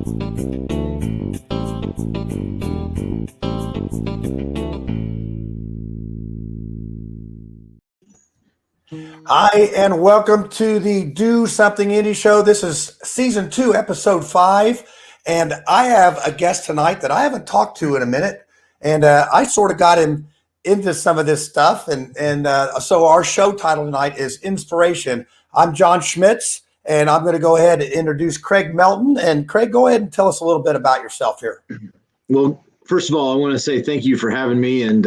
Hi, and welcome to the Do Something Indy show. This is season 2, episode 5. And I have a guest tonight that I haven't talked to in a minute. And I sort of got him into some of this stuff. And so our show title tonight is Inspiration. I'm John Schmitz, and I'm going to go ahead and introduce Craig Melton. And Craig, go ahead and tell us a little bit about yourself here. Well, first of all, I want to say thank you for having me. And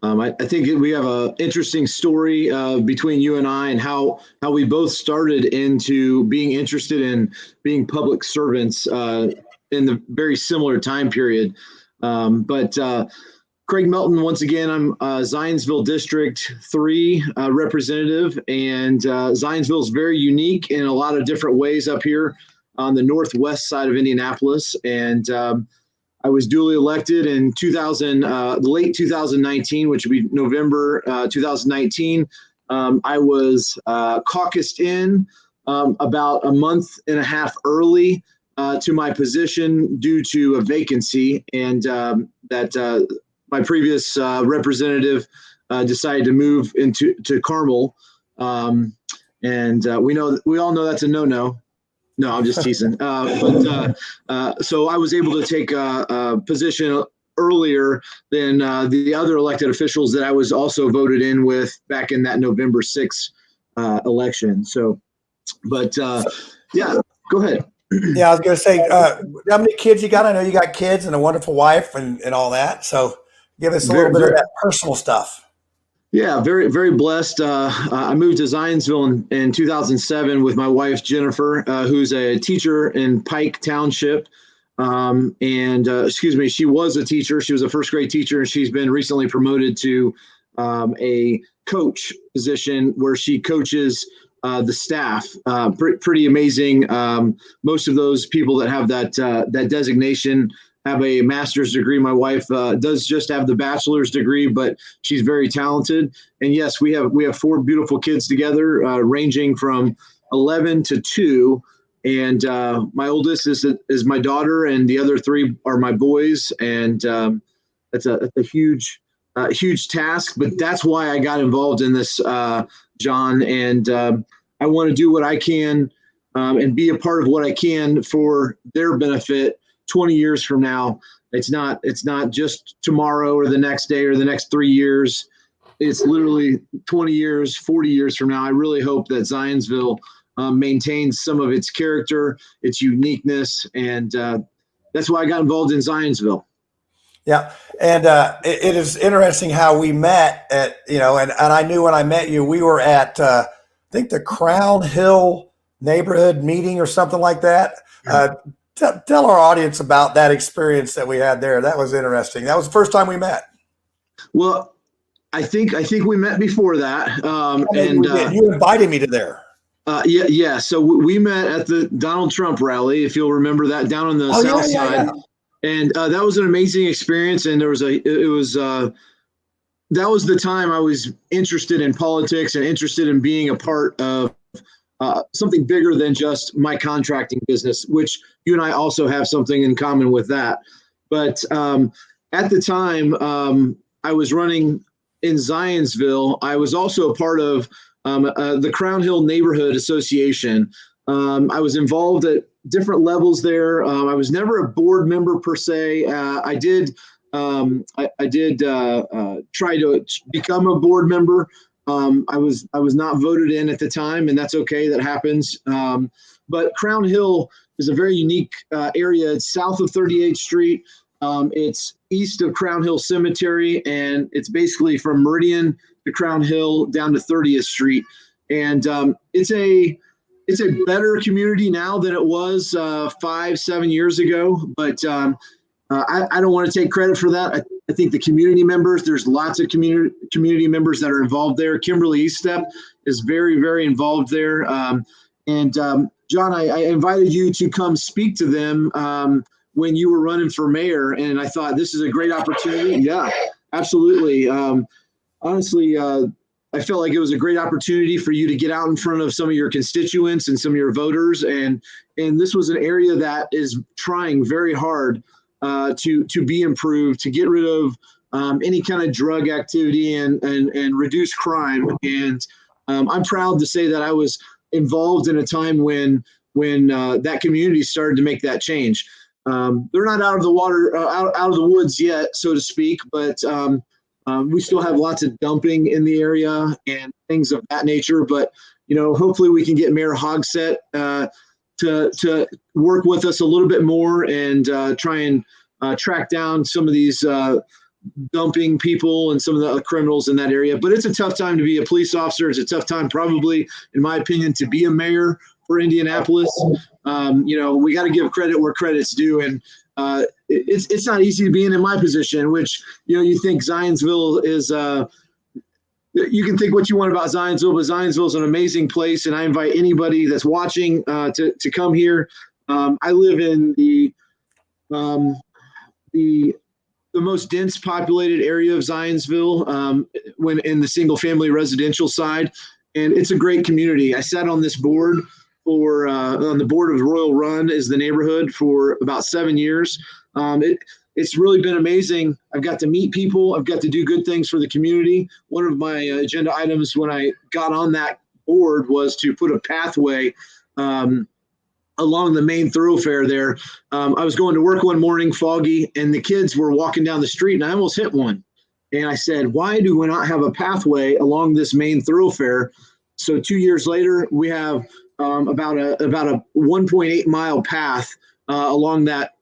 I think we have an interesting story between you and I, and how we both started into being interested in being public servants in the very similar time period. But Craig Melton, once again, I'm Zionsville District 3 representative, and Zionsville is very unique in a lot of different ways up here on the northwest side of Indianapolis. And I was duly elected in late 2019, which would be November 2019. I was caucused in about a month and a half early to my position due to a vacancy, and that my previous representative decided to move to Carmel, and we all know that's a no-no. No, I'm just teasing. So I was able to take a position earlier than the other elected officials that I was also voted in with back in that November 6th election. So, but yeah, go ahead. Yeah, I was going to say, how many kids you got? I know you got kids and a wonderful wife and all that. So give us a little bit of that personal stuff. Yeah, very, very blessed. I moved to Zionsville in 2007 with my wife, Jennifer, who's a teacher in Pike Township. She was a teacher. She was a first grade teacher, and she's been recently promoted to a coach position where she coaches the staff. Pretty amazing. Most of those people that have that designation have a master's degree. My wife does just have the bachelor's degree, but she's very talented. And yes, we have 4 beautiful kids together, ranging from 11 to 2. And my oldest is my daughter, and the other 3 are my boys. And that's a huge task, but that's why I got involved in this, John. And I want to do what I can and be a part of what I can for their benefit. 20 years from now, it's not just tomorrow or the next day or the next 3 years. It's literally 20 years, 40 years from now. I really hope that Zionsville maintains some of its character, its uniqueness, and that's why I got involved in Zionsville. Yeah, and it is interesting how we met at, and I knew when I met you, we were at I think the Crown Hill neighborhood meeting or something like that. Tell our audience about that experience that we had there. That was interesting. That was the first time we met. Well, I think we met before that. You invited me to there. Yeah. So we met at the Donald Trump rally, if you'll remember that, down on the south side. Yeah. And that was an amazing experience. And that was the time I was interested in politics and interested in being a part of something bigger than just my contracting business, which you and I also have something in common with that. But at the time I was running in Zionsville, I was also a part of the Crown Hill Neighborhood Association. I was involved at different levels there. I was never a board member per se. I did try to become a board member. I was not voted in at the time, and that's okay. That happens. But Crown Hill is a very unique area. It's south of 38th Street. It's east of Crown Hill Cemetery, and it's basically from Meridian to Crown Hill down to 30th Street. And it's a better community now than it was 5-7 years ago. But I don't want to take credit for that. I think the community members, there's lots of community members that are involved there. Kimberly Eastep is very, very involved there. John, I invited you to come speak to them when you were running for mayor, and I thought this is a great opportunity. Yeah, absolutely. Honestly, I felt like it was a great opportunity for you to get out in front of some of your constituents and some of your voters. And this was an area that is trying very hard to be improved, to get rid of any kind of drug activity and reduce crime. And I'm proud to say that I was involved in a time when that community started to make that change. They're not out of the water, out of the woods yet, so to speak, but we still have lots of dumping in the area and things of that nature. But, hopefully we can get Mayor Hogsett to work with us a little bit more and try and track down some of these dumping people and some of the criminals in that area. But it's a tough time to be a police officer. It's a tough time, probably, in my opinion, to be a mayor for Indianapolis. We got to give credit where credit's due. And it's not easy to be in my position, which, you think Zionsville is, you can think what you want about Zionsville, but Zionsville is an amazing place. And I invite anybody that's watching to come here. I live in the most dense populated area of Zionsville, when in the single family residential side. And it's a great community. I sat on this board on the board of Royal Run is the neighborhood for about 7 years. It's really been amazing. I've got to meet people. I've got to do good things for the community. One of my agenda items when I got on that board was to put a pathway along the main thoroughfare there. I was going to work one morning, foggy, and the kids were walking down the street, and I almost hit one. And I said, why do we not have a pathway along this main thoroughfare? So 2 years later, we have about a 1.8 mile path along that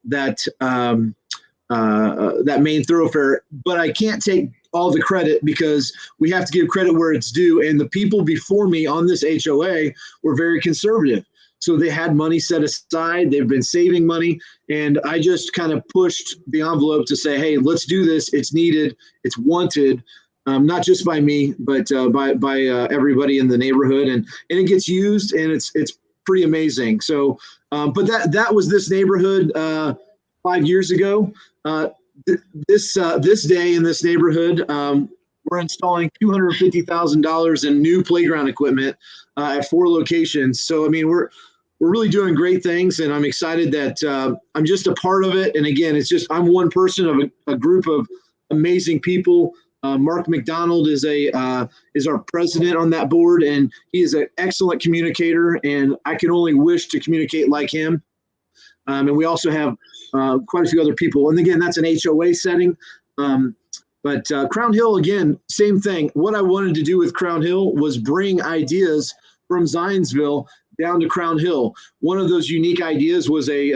main thoroughfare. But I can't take all the credit because we have to give credit where it's due. And the people before me on this HOA were very conservative. So they had money set aside. They've been saving money. And I just kind of pushed the envelope to say, hey, let's do this. It's needed. It's wanted. Not just by me, but by everybody in the neighborhood. And it gets used, and it's pretty amazing. So, but that was this neighborhood 5 years ago. This day in this neighborhood, we're installing $250,000 in new playground equipment at 4 locations. So, I mean, we're really doing great things, and I'm excited that I'm just a part of it. And again, I'm one person of a group of amazing people. Mark McDonald is our president on that board, and he is an excellent communicator, and I can only wish to communicate like him. And we also have quite a few other people. And again, that's an HOA setting. But Crown Hill, again, same thing. What I wanted to do with Crown Hill was bring ideas from Zionsville down to Crown Hill. One of those unique ideas was a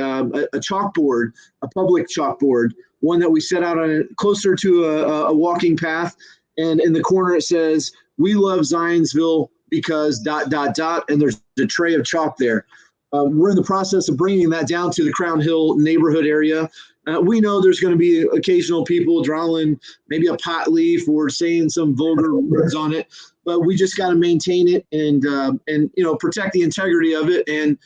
chalkboard, a public chalkboard, one that we set out on closer to a walking path. And in the corner, it says, "We love Zionsville because ... and there's a tray of chalk there. We're in the process of bringing that down to the Crown Hill neighborhood area. We know there's going to be occasional people drawing maybe a pot leaf or saying some vulgar words on it, but we just got to maintain it and protect the integrity of it, and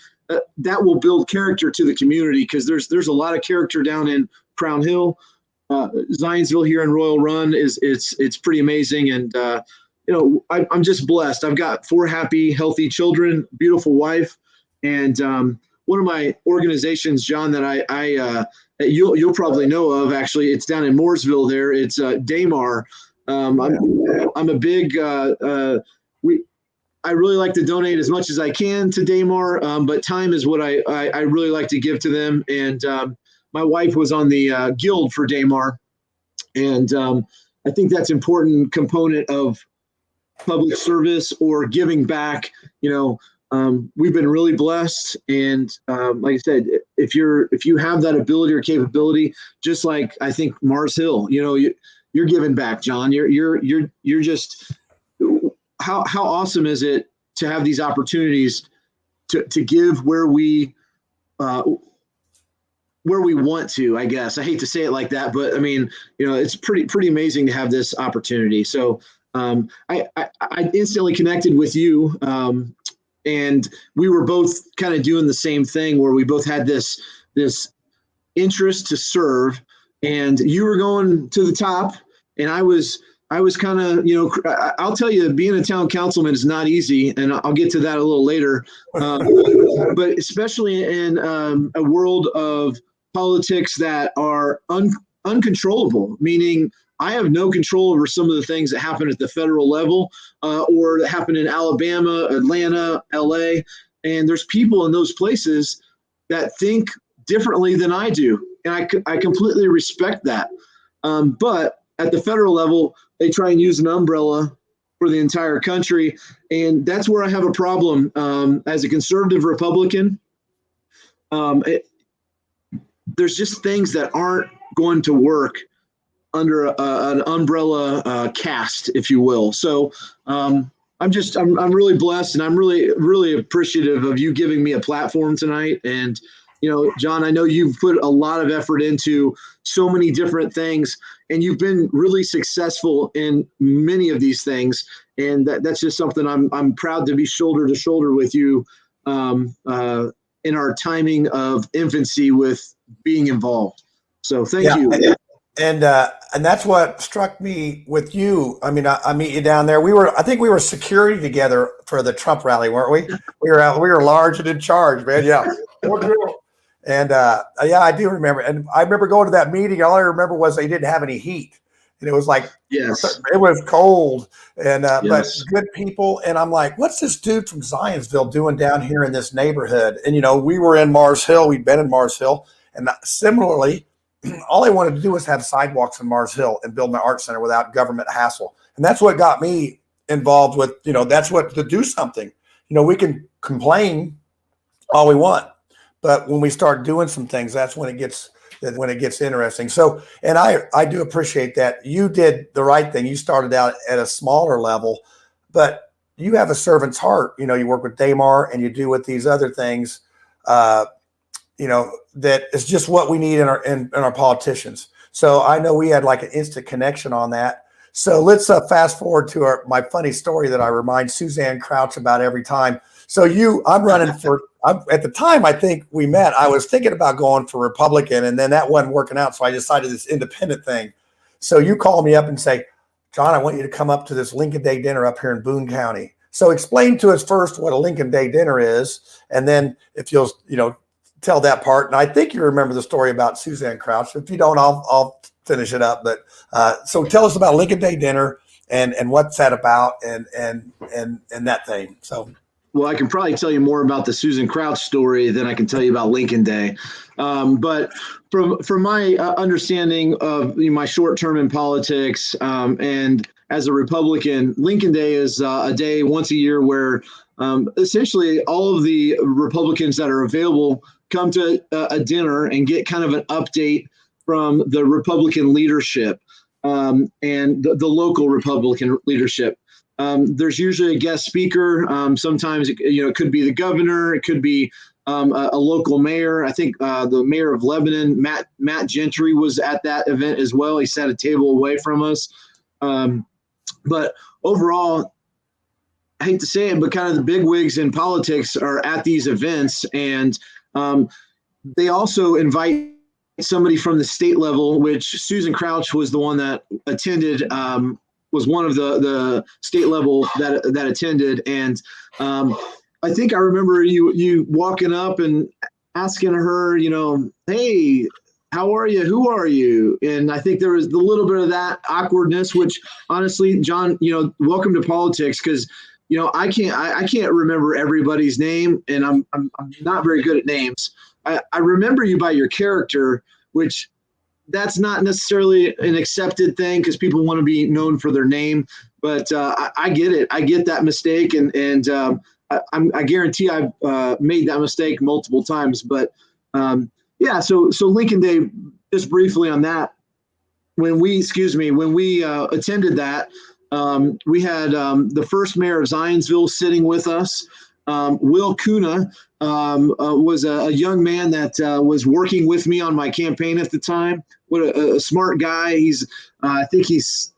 that will build character to the community, because there's a lot of character down in Crown Hill. Zionsville here in Royal Run it's pretty amazing, and I'm just blessed. I've got 4 happy, healthy children, beautiful wife, and one of my organizations, John, that that you'll probably know of. Actually, it's down in Mooresville. There, it's Damar. I'm a big. I really like to donate as much as I can to Damar, but time is what I really like to give to them. And my wife was on the guild for Damar, and I think that's an important component of public service or giving back. We've been really blessed, and like I said, if you have that ability or capability, just like I think Mars Hill, you're giving back, John. You're just how awesome is it to have these opportunities to give where we want to, I guess. I hate to say it like that, but I mean, it's pretty amazing to have this opportunity. So I instantly connected with you. And we were both kind of doing the same thing, where we both had this interest to serve, and you were going to the top, and I was I was kind of, I'll tell you, being a town councilman is not easy, and I'll get to that a little later. But especially in a world of politics that are uncontrollable, meaning I have no control over some of the things that happen at the federal level or that happen in Alabama, Atlanta, LA. And there's people in those places that think differently than I do. And I completely respect that. But at the federal level, they try and use an umbrella for the entire country. And that's where I have a problem as a conservative Republican. There's just things that aren't going to work under an umbrella cast, if you will. So I'm really blessed, and I'm really, really appreciative of you giving me a platform tonight. And, John, I know you've put a lot of effort into so many different things, and you've been really successful in many of these things. And that's just something I'm proud to be shoulder to shoulder with you in our timing of infancy with being involved. So thank you. And that's what struck me with you. I mean, I meet you down there. I think we were security together for the Trump rally, weren't we? We were large and in charge, man. Yeah. And I do remember. And I remember going to that meeting. All I remember was they didn't have any heat. And it was like, yes, it was cold and, yes. But good people. And I'm like, what's this dude from Zionsville doing down here in this neighborhood? And, we were in Mars Hill. We'd been in Mars Hill. And similarly, all I wanted to do was have sidewalks in Mars Hill and build my art center without government hassle. And that's what got me involved with, that's what to do something. We can complain all we want, but when we start doing some things, that's when it gets interesting. So, and I do appreciate that you did the right thing. You started out at a smaller level, but you have a servant's heart. You work with Damar and you do with these other things. That is just what we need in our politicians. So I know we had like an instant connection on that. So let's fast forward to my funny story that I remind Suzanne Crouch about every time. So I'm running at the time I think we met, I was thinking about going for Republican, and then that wasn't working out. So I decided this independent thing. So you call me up and say, John, I want you to come up to this Lincoln Day dinner up here in Boone County. So explain to us first what a Lincoln Day dinner is. And then if you'll, tell that part. And I think you remember the story about Suzanne Crouch. If you don't, I'll finish it up. But so tell us about Lincoln Day dinner and what's that about and that thing. So. Well, I can probably tell you more about the Suzanne Crouch story than I can tell you about Lincoln Day. But from my understanding of my short term in politics and as a Republican, Lincoln Day is a day once a year where essentially all of the Republicans that are available come to a dinner and get kind of an update from the Republican leadership and the local Republican leadership. There's usually a guest speaker. Sometimes it could be the governor. It could be a local mayor. I think the mayor of Lebanon, Matt Gentry, was at that event as well. He sat a table away from us. But overall, I hate to say it, but kind of the bigwigs in politics are at these events, and they also invite somebody from the state level, which Suzanne Crouch was the one that attended, was one of the state level that attended. And I think I remember you walking up and asking her, hey, how are you? Who are you? And I think there was a little bit of that awkwardness, which honestly, John, welcome to politics, because I can't remember everybody's name, and I'm not very good at names. I remember you by your character, which that's not necessarily an accepted thing because people want to be known for their name. But I get it. I get that mistake, and I guarantee I've made that mistake multiple times. But so Lincoln Day, just briefly on that. When we attended that. We had the first mayor of Zionsville sitting with us. Will Kuna was a young man that was working with me on my campaign at the time. What a smart guy. I think he's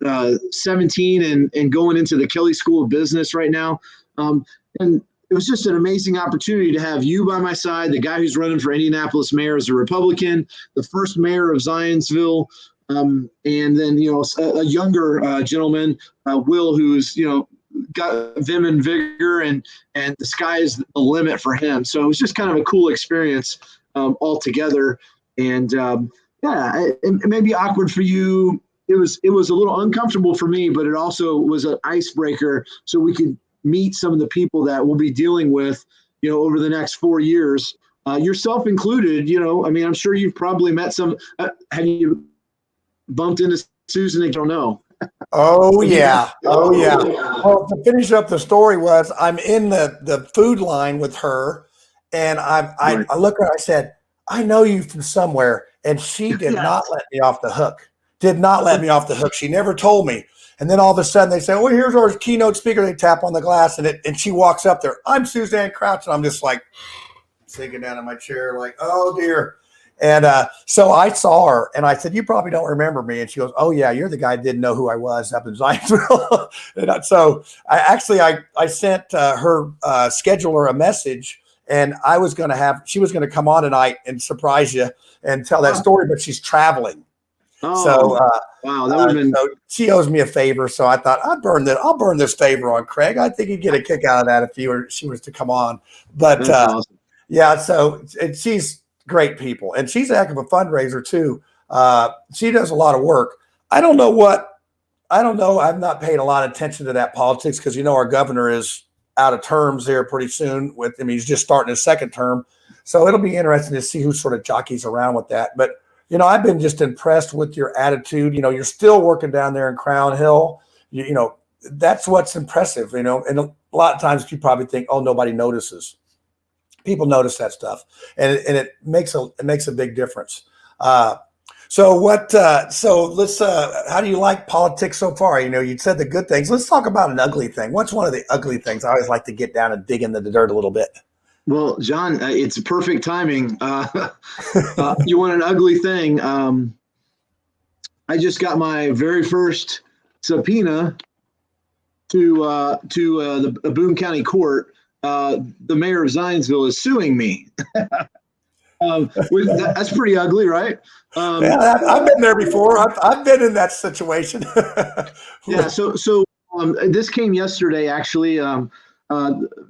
17 and going into the Kelley School of Business right now. And it was just an amazing opportunity to have you by my side, the guy who's running for Indianapolis mayor as a Republican, the first mayor of Zionsville, And then, a younger gentleman, Will, who's, got vim and vigor, and the sky is the limit for him. So it was just kind of a cool experience altogether. And it may be awkward for you. It was a little uncomfortable for me, but it also was an icebreaker so we could meet some of the people that we'll be dealing with, over the next 4 years, yourself included. I'm sure you've probably met some. Have you bumped into Susan? I don't know. Oh yeah. Oh yeah. Well, to finish up the story was I'm in the food line with her, and I look at her, I said, I know you from somewhere. And she did not let me off the hook. Did not let me off the hook. She never told me. And then all of a sudden they say, well, here's our keynote speaker. They tap on the glass and she walks up there. I'm Suzanne Crouch. And I'm just like sinking down in my chair like, oh dear. And so I saw her and I said, you probably don't remember me. And she goes, oh yeah, you're the guy who didn't know who I was up in Zionsville. And so I sent her scheduler a message, and she was going to come on tonight and surprise you and tell that story, but she's traveling. Oh, so wow, that would have been. So she owes me a favor, so I thought I'll burn this favor on Craig. I think he'd get a kick out of that if she was to come on. But awesome. Yeah, so she's great people, and she's a heck of a fundraiser too. She does a lot of work. I don't know. I've not paid a lot of attention to that politics because our governor is out of terms here pretty soon. He's just starting his second term, so it'll be interesting to see who sort of jockeys around with that. But I've been just impressed with your attitude. You're still working down there in Crown Hill. That's what's impressive. And a lot of times you probably think, oh, nobody notices. People notice that stuff, and it makes a big difference. So let's. How do you like politics so far? You said the good things. Let's talk about an ugly thing. What's one of the ugly things? I always like to get down and dig into the dirt a little bit. Well, John, it's perfect timing. You want an ugly thing? I just got my very first subpoena to the Boone County Court. The mayor of Zionsville is suing me. That's pretty ugly, right? I've been there before. I've been in that situation. Yeah. So this came yesterday, actually.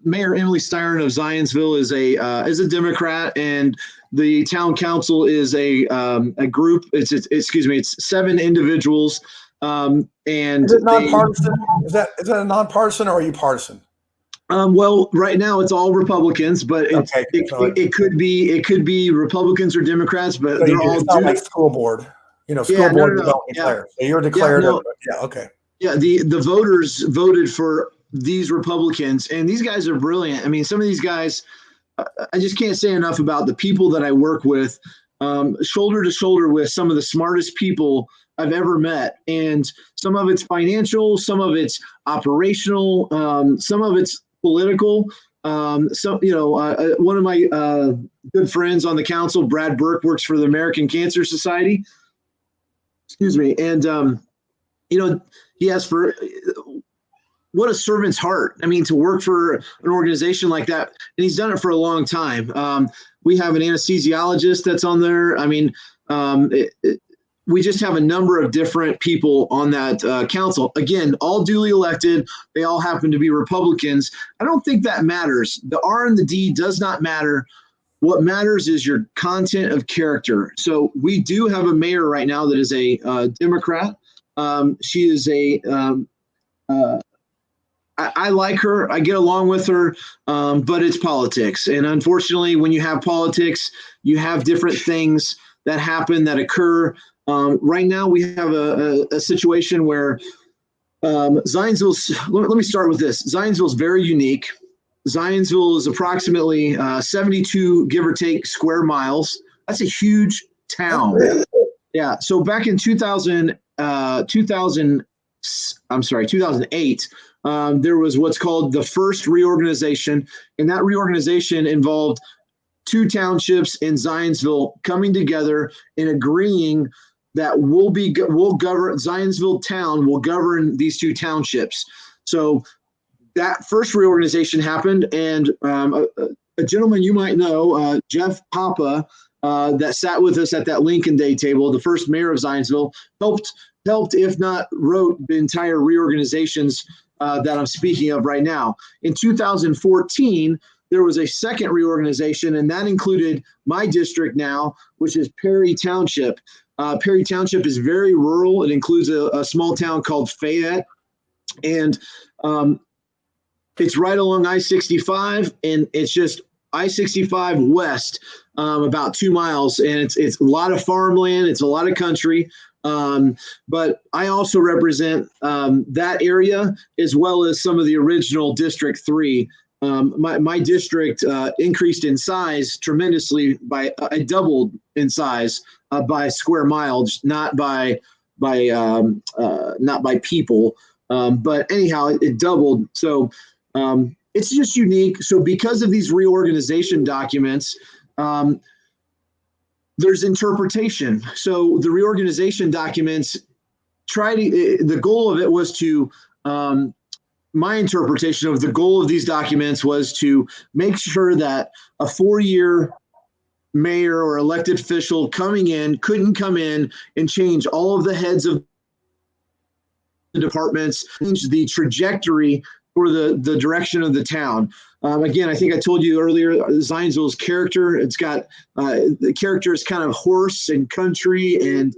Mayor Emily Styron of Zionsville is a Democrat, and the town council is a group. It's 7 individuals. And is it nonpartisan? Is that a nonpartisan, or are you partisan? Well, right now it's all Republicans, but it could be Republicans or Democrats, but so they're all like school board. School board don't declare. So you're declared. Okay. Yeah, the voters voted for these Republicans, and these guys are brilliant. Some of these guys, I just can't say enough about the people that I work with, shoulder to shoulder with some of the smartest people I've ever met. And some of it's financial, some of it's operational, some of it's political. One of my good friends on the council, Brad Burke, works for the American Cancer Society. Excuse me. And, he has for what a servant's heart. To work for an organization like that. And he's done it for a long time. We have an anesthesiologist that's on there. We just have a number of different people on that council. Again, all duly elected. They all happen to be Republicans. I don't think that matters. The R and the D does not matter. What matters is your content of character. So we do have a mayor right now that is a Democrat. She is I like her. I get along with her, but it's politics. And unfortunately, when you have politics, you have different things that happen, that occur. Right now, we have a situation where Zionsville's, let me start with this. Zionsville's very unique. Zionsville is approximately 72, give or take, square miles. That's a huge town. Yeah. So back in 2008, there was what's called the first reorganization, and that reorganization involved 2 townships in Zionsville coming together and agreeing that we'll govern Zionsville town will govern these 2 townships. So that first reorganization happened, and a gentleman you might know, Jeff Papa, that sat with us at that Lincoln Day table, the first mayor of Zionsville, helped, if not wrote, the entire reorganizations that I'm speaking of right now. In 2014, there was a second reorganization, and that included my district now, which is Perry Township. Perry Township is very rural. It includes a small town called Fayette, and it's right along I-65, and it's just I-65 west, about 2 miles, and it's a lot of farmland. It's a lot of country. But I also represent that area as well as some of the original District 3. My district increased in size tremendously by I doubled in size by square miles, not by people. But anyhow, it doubled. So it's just unique. So because of these reorganization documents, there's interpretation. So the reorganization documents the goal of it was to, my interpretation of the goal of these documents was to make sure that a 4-year mayor or elected official coming in couldn't come in and change all of the heads of the departments, change the trajectory for the direction of the town. Again, I think I told you earlier, Zionsville's character, it's got, the character is kind of horse and country, and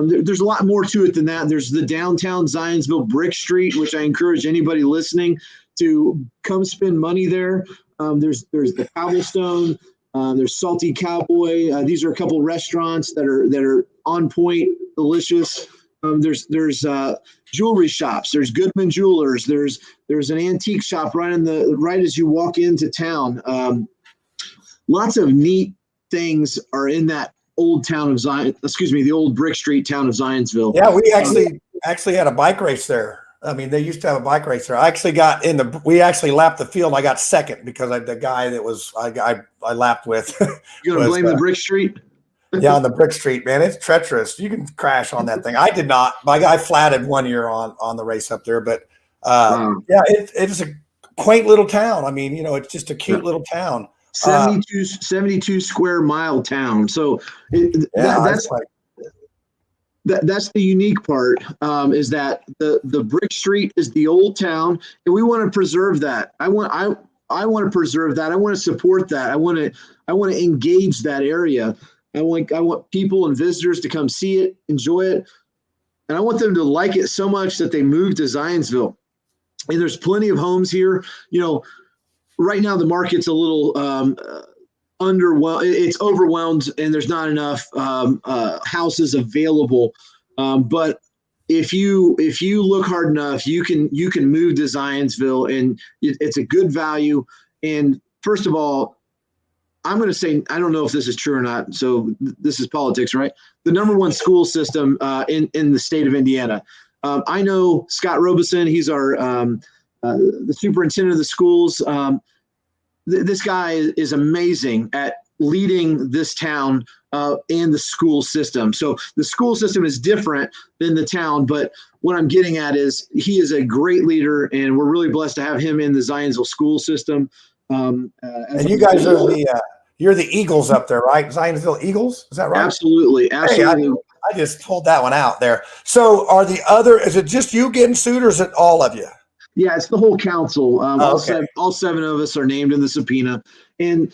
there's a lot more to it than that. There's the downtown Zionsville Brick Street, which I encourage anybody listening to come spend money there. There's the Cobblestone, there's Salty Cowboy. These are a couple restaurants that are on point, delicious. There's jewelry shops. There's Goodman Jewelers. There's an antique shop right as you walk into town. Lots of neat things are in that old town of the old Brick Street town of Zionsville. Yeah, we actually had a bike race there. I mean, they used to have a bike race there. I actually we actually lapped the field. I got second because the guy that was I lapped with. You gonna blame the Brick Street? Yeah, on the Brick Street, man, it's treacherous. You can crash on that thing. I did not. My guy flatted 1 year on the race up there, but yeah, it's a quaint little town. I mean, it's just a cute little town. 72 square mile town. So that's the unique part, is that the Brick Street is the old town, and we want to preserve that. I want to preserve that. I want to support that. I want to engage that area. I want people and visitors to come see it, enjoy it, and I want them to like it so much that they move to Zionsville. And there's plenty of homes here. Right now the market's a little underwhelmed. It's overwhelmed, and there's not enough houses available. But if you look hard enough, you can move to Zionsville, and it's a good value. And first of all, I'm going to say, I don't know if this is true or not, so this is politics, right? The number one school system in the state of Indiana. I know Scott Robeson. He's our the superintendent of the schools. This guy is amazing at leading this town and the school system. So the school system is different than the town, but what I'm getting at is he is a great leader, and we're really blessed to have him in the Zionsville school system. And you guys are you're the Eagles up there, right? Zionsville Eagles, is that right? Absolutely. Hey, I just pulled that one out there. So is it just you getting sued, or is it all of you? Yeah, it's the whole council. Okay. All seven of us are named in the subpoena. And,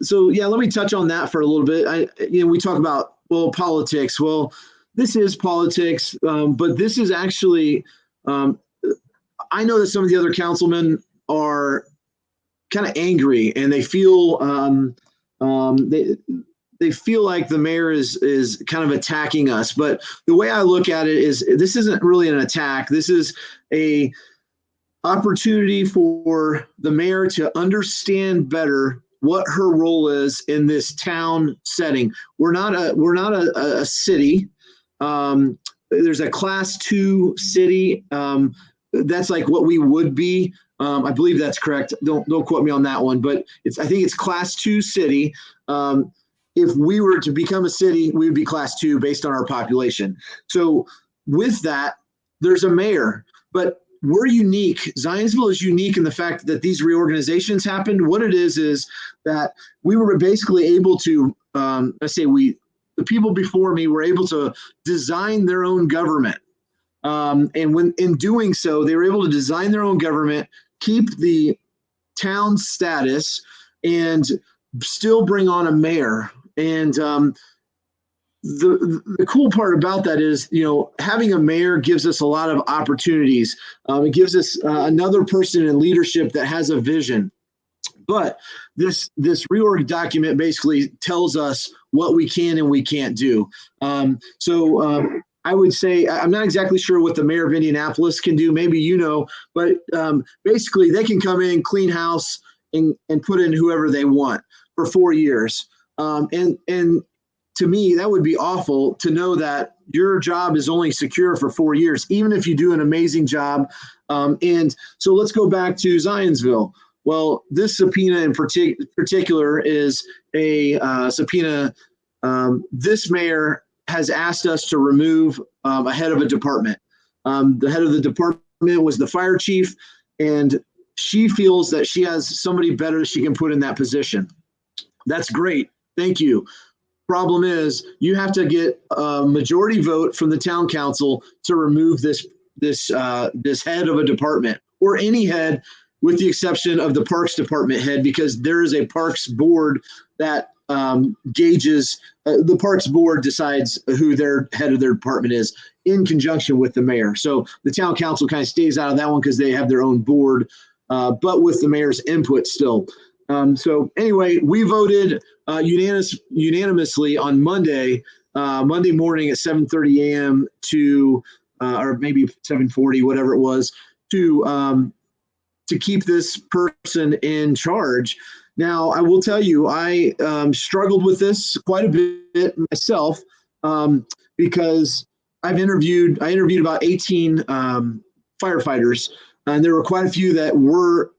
so yeah, let me touch on that for a little bit. We talk about, politics. Well, this is politics, but this is actually, I know that some of the other councilmen are kind of angry, and they feel they feel like the mayor is kind of attacking us. But the way I look at it is, this isn't really an attack. This is a opportunity for the mayor to understand better what her role is in this town setting. We're not a city. There's a class 2 city. That's like what we would be. I believe that's correct. Don't quote me on that one, but I think it's class 2 city. If we were to become a city, we would be class 2 based on our population. So with that, there's a mayor, but we're unique. Zionsville is unique in the fact that these reorganizations happened. What it is that we were basically able to the people before me were able to design their own government. And when in doing so, they were able to design their own government, keep the town status, and still bring on a mayor. And the cool part about that is, having a mayor gives us a lot of opportunities. It gives us another person in leadership that has a vision. But this reorg document basically tells us what we can and we can't do. I would say, I'm not exactly sure what the mayor of Indianapolis can do. Maybe but basically they can come in, clean house, and put in whoever they want for 4 years. And to me, that would be awful to know that your job is only secure for 4 years, even if you do an amazing job. And so let's go back to Zionsville. Well, this subpoena in particular is a subpoena. This mayor has asked us to remove a head of a department. The head of the department was the fire chief, and she feels that she has somebody better she can put in that position. That's great. Thank you. Problem is, you have to get a majority vote from the town council to remove this head of a department, or any head, with the exception of the parks department head, because there is a parks board that gauges, the parks board decides who their head of their department is in conjunction with the mayor. So the town council kind of stays out of that one because they have their own board, but with the mayor's input still. So anyway, we voted unanimously on Monday morning at 7:30 a.m. or maybe 7:40, whatever it was, to keep this person in charge. Now, I will tell you, I struggled with this quite a bit myself, because I interviewed about 18 firefighters, and there were quite a few that were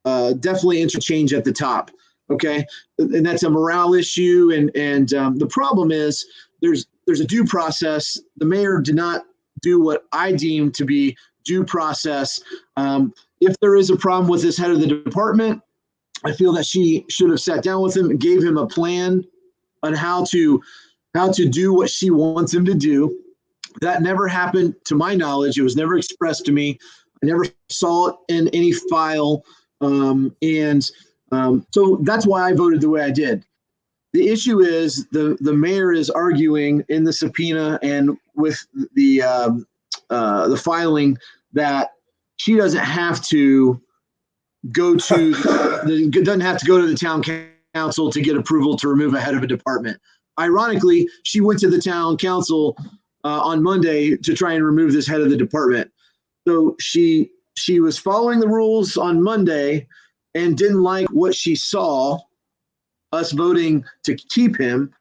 definitely interchange at the top. Okay, and that's a morale issue, and the problem is there's a due process. The mayor did not do what I deem to be due process. If there is a problem with this head of the department, I feel that she should have sat down with him and gave him a plan on how to do what she wants him to do. That never happened to my knowledge. It was never expressed to me. I never saw it in any file. So that's why I voted the way I did. The issue is the mayor is arguing in the subpoena and with the filing that she doesn't have to go to the town council to get approval to remove a head of a department. Ironically, she went to the town council on Monday to try and remove this head of the department. So she was following the rules on Monday and didn't like what she saw, us voting to keep him,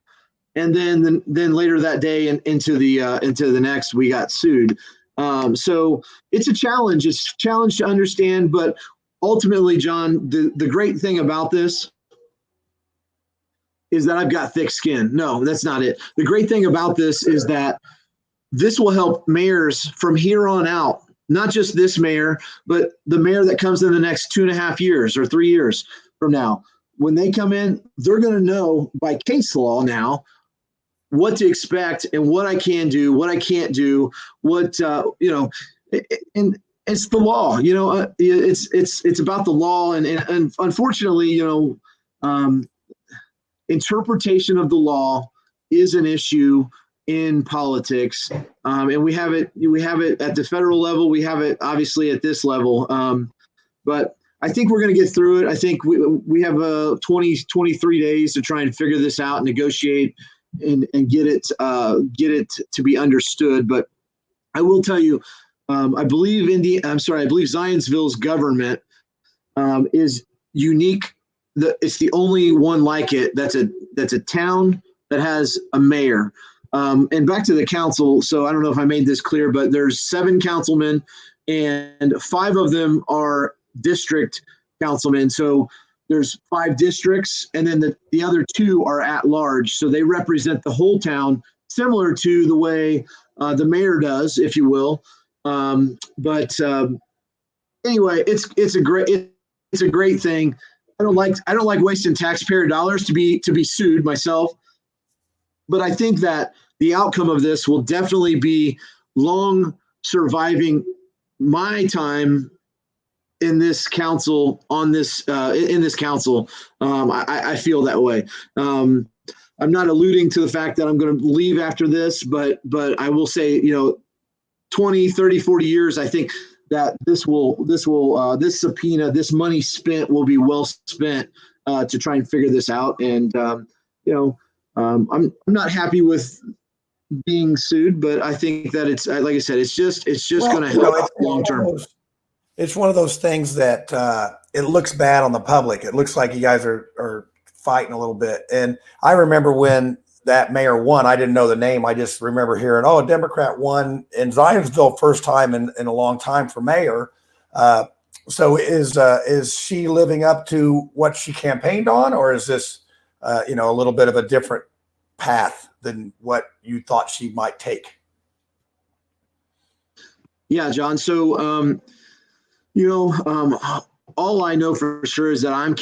and then later that day and into the next, we got sued. So it's a challenge. It's a challenge to understand, but ultimately, John, the great thing about this is that I've got thick skin. No, that's not it. The great thing about this is that this will help mayors from here on out, not just this mayor, but the mayor that comes in the next 2.5 years or 3 years from now. When they come in, they're going to know by case law now what to expect and what I can do, what I can't do, and it's the law, it's about the law. And unfortunately, interpretation of the law is an issue in politics. And we have it at the federal level. We have it obviously at this level. But I think we're going to get through it. I think we have 23 days to try and figure this out, negotiate and get it to be understood. But I will tell you, I believe Zionsville's government is unique. It's the only one like it. That's a town that has a mayor. And back to the council. So I don't know if I made this clear, but there's 7 councilmen, and 5 of them are district councilmen. So there's 5 districts, and then the other 2 are at large. So they represent the whole town, similar to the way the mayor does, if you will. But anyway, it's a great thing. I don't like wasting taxpayer dollars to be sued myself. But I think that the outcome of this will definitely be long surviving my time in this council on this in this council. I feel that way. I'm not alluding to the fact that I'm going to leave after this, but I will say, 20, 30, 40 years, I think that this subpoena, this money spent will be well spent to try and figure this out. And, I'm not happy with being sued, but I think that it's, like I said, it's just going to help long term. It's one of those things that it looks bad on the public. It looks like you guys are fighting a little bit. And I remember when that mayor won, I didn't know the name. I just remember hearing, a Democrat won in Zionsville, first time in a long time for mayor. So is she living up to what she campaigned on, or is this, a little bit of a different path than what you thought she might take? Yeah, John. So, all I know for sure is that I'm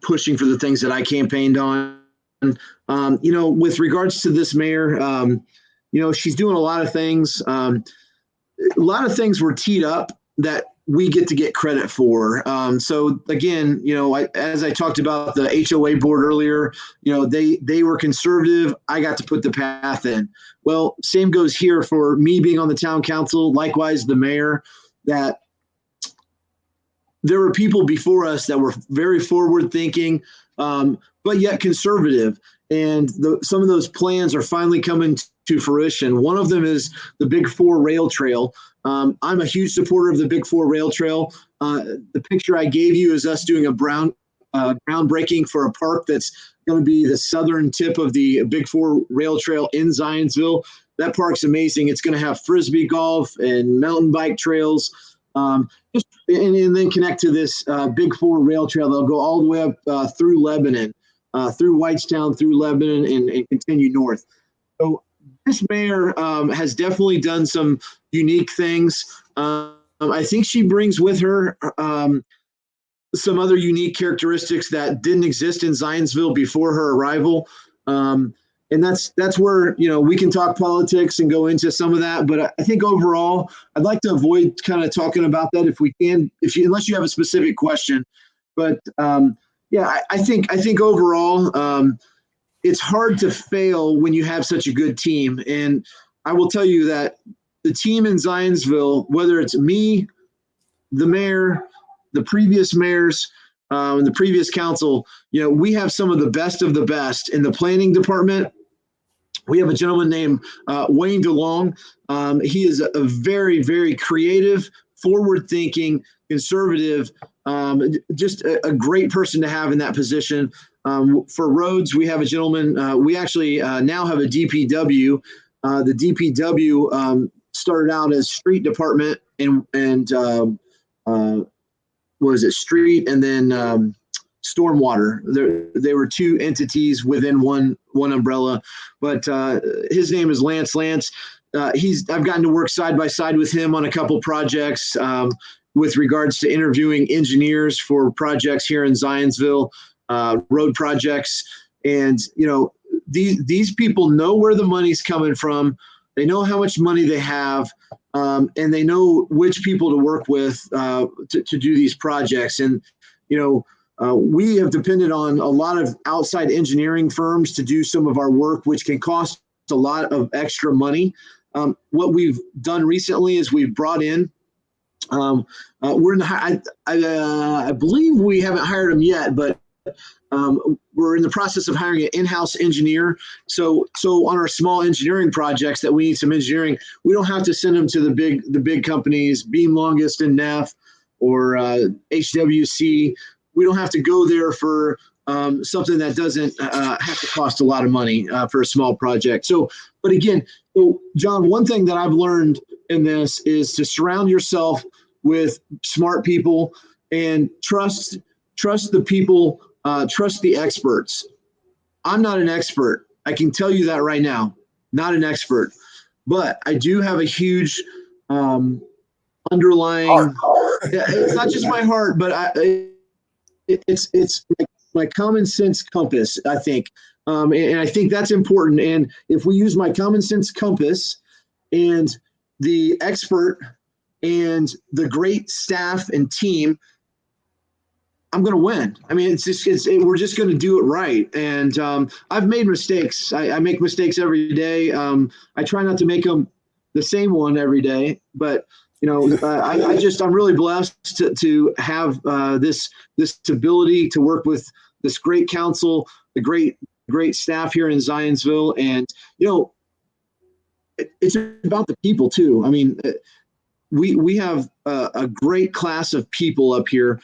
pushing for the things that I campaigned on. With regards to this mayor, she's doing a lot of things. A lot of things were teed up that we get credit for. So again, as I talked about the HOA board earlier, they were conservative. I got to put the path in. Well, same goes here for me being on the town council. Likewise, the mayor, that there were people before us that were very forward thinking, but yet conservative. And some of those plans are finally coming to fruition. One of them is the Big Four Rail Trail. I'm a huge supporter of the Big Four Rail Trail. The picture I gave you is us doing a groundbreaking for a park that's going to be the southern tip of the Big Four Rail Trail in Zionsville. That park's amazing. It's going to have Frisbee golf and mountain bike trails. And then connect to this Big Four Rail Trail. They'll go all the way up through Lebanon, through Whitestown, through Lebanon, and continue north. So this mayor has definitely done some unique things. I think she brings with her some other unique characteristics that didn't exist in Zionsville before her arrival. And that's where, we can talk politics and go into some of that. But I think overall, I'd like to avoid kind of talking about that if we can, unless you have a specific question. But I think overall, it's hard to fail when you have such a good team. And I will tell you that the team in Zionsville, whether it's me, the mayor, the previous mayors, and the previous council, we have some of the best in the planning department. We have a gentleman named Wayne DeLong. He is a very, very creative, forward-thinking, conservative, just a great person to have in that position. For roads, we have a gentleman. We actually now have a DPW. The DPW started out as street department and street and then stormwater. They were two entities within one umbrella, but his name is Lance. I've gotten to work side by side with him on a couple projects with regards to interviewing engineers for projects here in Zionsville, road projects. And, these people know where the money's coming from. They know how much money they have, and they know which people to work with to do these projects. And, we have depended on a lot of outside engineering firms to do some of our work, which can cost a lot of extra money. What we've done recently is we've brought in, I believe we haven't hired them yet, but we're in the process of hiring an in-house engineer. So on our small engineering projects that we need some engineering, we don't have to send them to the big companies, Beam Longest and Neff or HWC. We don't have to go there for something that doesn't have to cost a lot of money for a small project. But again, John, one thing that I've learned in this is to surround yourself with smart people and trust the people, trust the experts. I'm not an expert. I can tell you that right now, not an expert, but I do have a huge underlying, it's not just my heart, but it's like my common sense compass, I think. And I think that's important. And if we use my common sense compass and the expert and the great staff and team, I'm going to win. I mean, we're just going to do it right. And I've made mistakes. I make mistakes every day. I try not to make them the same one every day, but I'm really blessed to have this ability to work with this great council, the great staff here in Zionsville, and it's about the people too. I mean, we have a great class of people up here.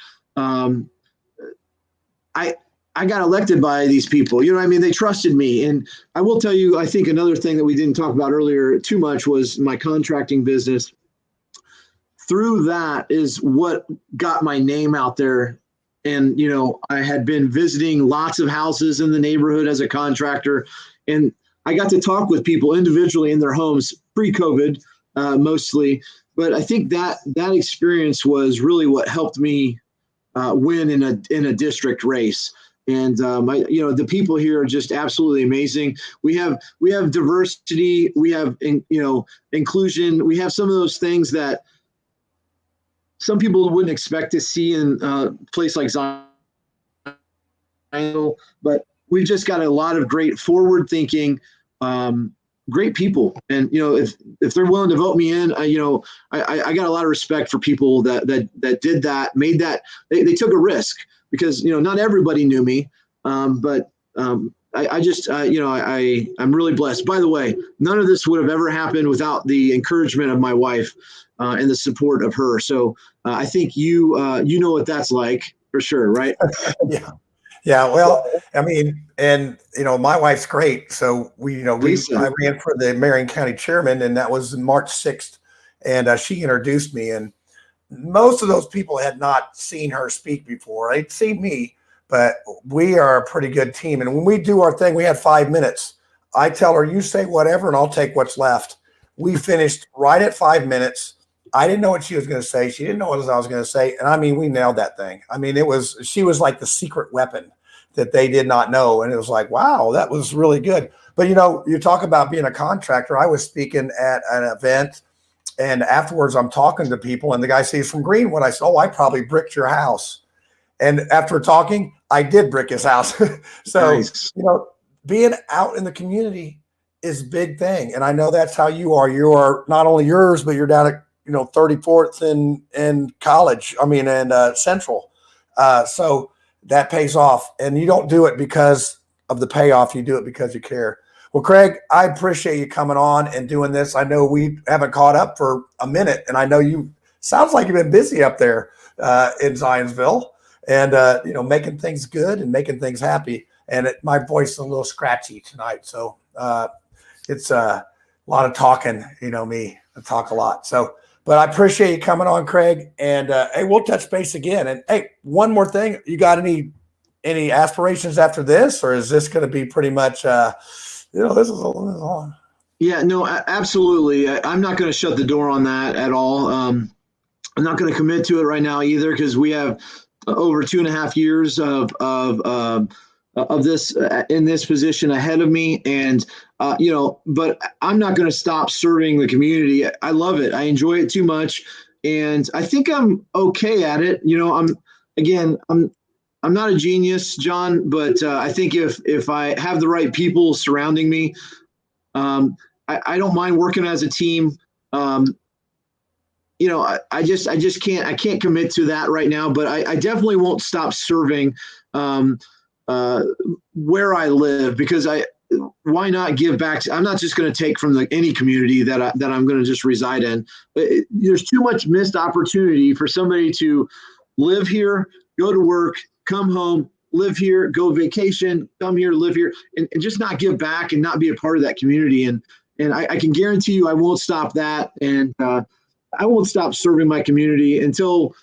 I got elected by these people. You know what I mean? They trusted me. And I will tell you, I think another thing that we didn't talk about earlier too much was my contracting business. Through that is what got my name out there. And, I had been visiting lots of houses in the neighborhood as a contractor. And I got to talk with people individually in their homes pre-COVID, mostly. But I think that experience was really what helped me win in a district race. And the people here are just absolutely amazing. We have diversity, we have inclusion, we have some of those things that some people wouldn't expect to see in a place like Zion, but we've just got a lot of great forward-thinking, great people. And if they're willing to vote me in, I got a lot of respect for people that did that, made that. They took a risk because not everybody knew me, but I'm really blessed. By the way, none of this would have ever happened without the encouragement of my wife and the support of her. So I think you know what that's like for sure, right? Yeah. Yeah, well, I mean, and my wife's great. So I ran for the Marion County chairman, and that was March 6th, and she introduced me. And most of those people had not seen her speak before; they'd seen me, but we are a pretty good team. And when we do our thing, we had 5 minutes. I tell her, "You say whatever, and I'll take what's left." We finished right at 5 minutes. I didn't know what she was going to say. She didn't know what I was going to say. And I mean, we nailed that thing. I mean, she was like the secret weapon that they did not know. And it was like, wow, that was really good. But, you talk about being a contractor. I was speaking at an event, and afterwards I'm talking to people, and the guy says, from Greenwood. I said, oh, I probably bricked your house. And after talking, I did brick his house. So, nice. Being out in the community is a big thing. And I know that's how you are. You are not only yours, but you're down at 34th in college. I mean, in Central. So that pays off, and you don't do it because of the payoff. You do it because you care. Well, Craig, I appreciate you coming on and doing this. I know we haven't caught up for a minute, and I know sounds like you've been busy up there in Zionsville, and making things good and making things happy. And my voice is a little scratchy tonight, so it's a lot of talking. Me, I talk a lot. So. But I appreciate you coming on, Craig. And hey, we'll touch base again. And hey, one more thing. You got any aspirations after this, or is this going to be pretty much, this is on? Yeah, no, absolutely. I'm not going to shut the door on that at all. I'm not going to commit to it right now either, because we have over 2.5 years of this in this position ahead of me. And, but I'm not going to stop serving the community. I love it. I enjoy it too much. And I think I'm okay at it. I'm not a genius, John, but I think if I have the right people surrounding me, I don't mind working as a team. I can't commit to that right now, but I definitely won't stop serving where I live, because why not give back? I'm not just going to take from any community that I'm going to just reside in. There's too much missed opportunity for somebody to live here, go to work, come home, live here, go vacation, come here, live here, and just not give back and not be a part of that community. And I can guarantee you I won't stop that. And I won't stop serving my community until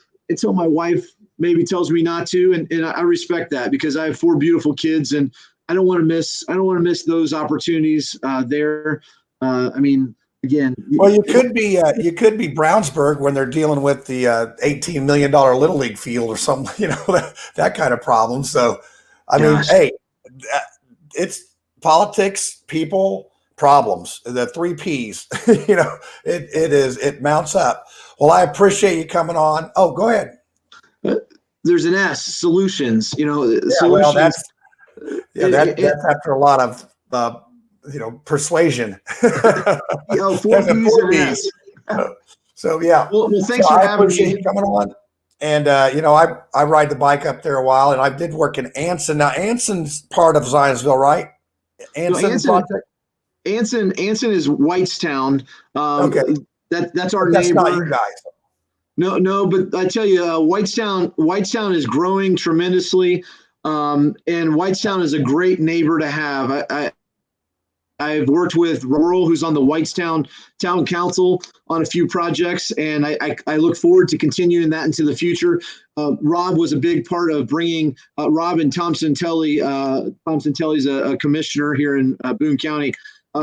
my wife maybe tells me not to. And I respect that, because I have 4 beautiful kids, and I don't want to miss those opportunities there. The again, Well, you could be Brownsburg when they're dealing with the $18 million Little League field or something, that kind of problem. So, I mean, gosh, hey, it's politics, people, problems. The three P's. It mounts up. Well, I appreciate you coming on. Oh, go ahead. there's an S, solutions. Yeah, well, Solutions. that's after a lot of persuasion. Four There's a P's four and an P's. S. So yeah. Well, thanks So for I having appreciate me. you coming on. And I ride the bike up there a while, and I did work in Anson. Now Anson's part of Zionsville, right? No, Anson project. Anson is Whitestown. Okay, That's our but that's not you neighbor. guys. No, but I tell you, Whitestown is growing tremendously, and Whitestown is a great neighbor to have. I've worked with Rural, who's on the Whitestown Town Council, on a few projects, and I look forward to continuing that into the future. Rob was a big part of bringing Rob and Thompson Telly. Thompson Telly's a commissioner here in Boone County.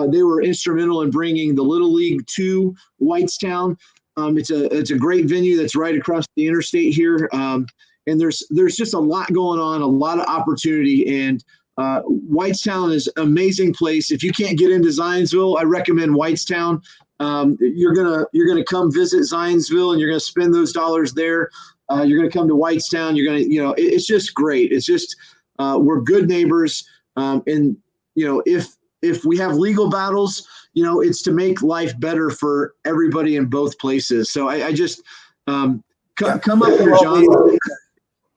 They were instrumental in bringing the Little League to Whitestown. It's a great venue that's right across the interstate here, and there's just a lot going on, a lot of opportunity, and Whitestown is an amazing place. If you can't get into Zionsville, I recommend Whitestown. You're gonna come visit Zionsville, and you're gonna spend those dollars there. You're gonna come to Whitestown. You're gonna, it's just great. It's just we're good neighbors, and if we have legal battles, it's to make life better for everybody in both places. So I just come up here, John.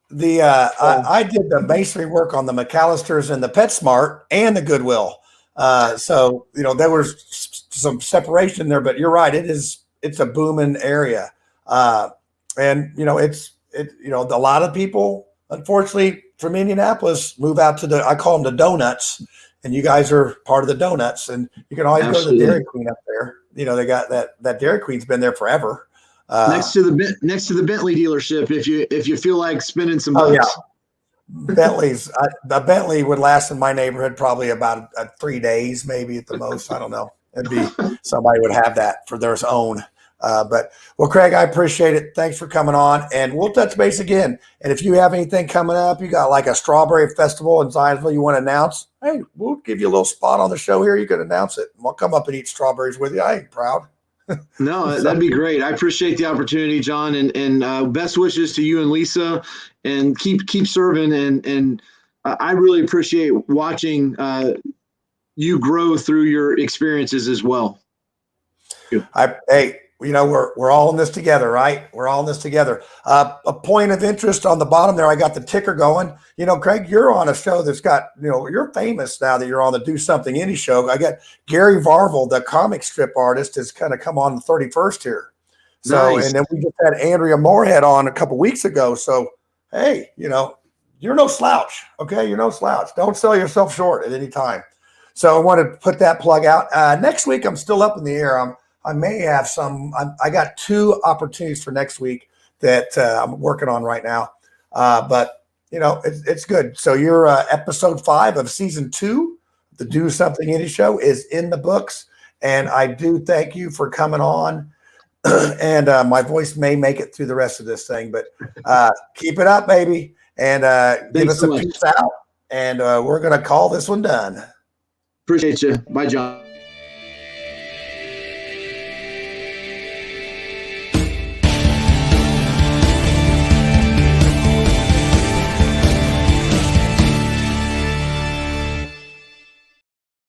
I did the masonry work on the McAllisters and the PetSmart and the Goodwill. So there was some separation there, but you're right. It's a booming area. And a lot of people, unfortunately, from Indianapolis move out to I call them the donuts, and you guys are part of the donuts, and you can always Absolutely. go to the Dairy Queen up there. They got that Dairy Queen's been there forever. Next to the Bentley dealership, if you feel like spending some bucks. Oh yeah, the Bentley would last in my neighborhood probably about 3 days, maybe at the most. I don't know. It'd be somebody would have that for their own. But Craig, I appreciate it. Thanks for coming on, and we'll touch base again. And if you have anything coming up, you got like a strawberry festival in Zionsville you want to announce, hey, we'll give you a little spot on the show here. You can announce it. We'll come up and eat strawberries with you. I ain't proud. No, that'd be great. I appreciate the opportunity, John, and best wishes to you and Lisa, and keep serving. And I really appreciate watching you grow through your experiences as well. We're all in this together, right? We're all in this together. A point of interest on the bottom there, I got the ticker going. Craig, you're on a show that's got, you're famous now that you're on the Do Something Indie show. I got Gary Varvel, the comic strip artist, has kind of come on the 31st here. So, nice. And then we just had Andrea Moorhead on a couple weeks ago. So, hey, you're no slouch. Okay. You're no slouch. Don't sell yourself short at any time. So I want to put that plug out. Next week, I'm still up in the air. I may have I got 2 opportunities for next week that I'm working on right now. But it's good. So your episode 5 of season 2, the Do Something Indie show, is in the books. And I do thank you for coming on. And my voice may make it through the rest of this thing, but keep it up, baby. And give us a peace out. And we're going to call this one done. Appreciate you. Bye, John.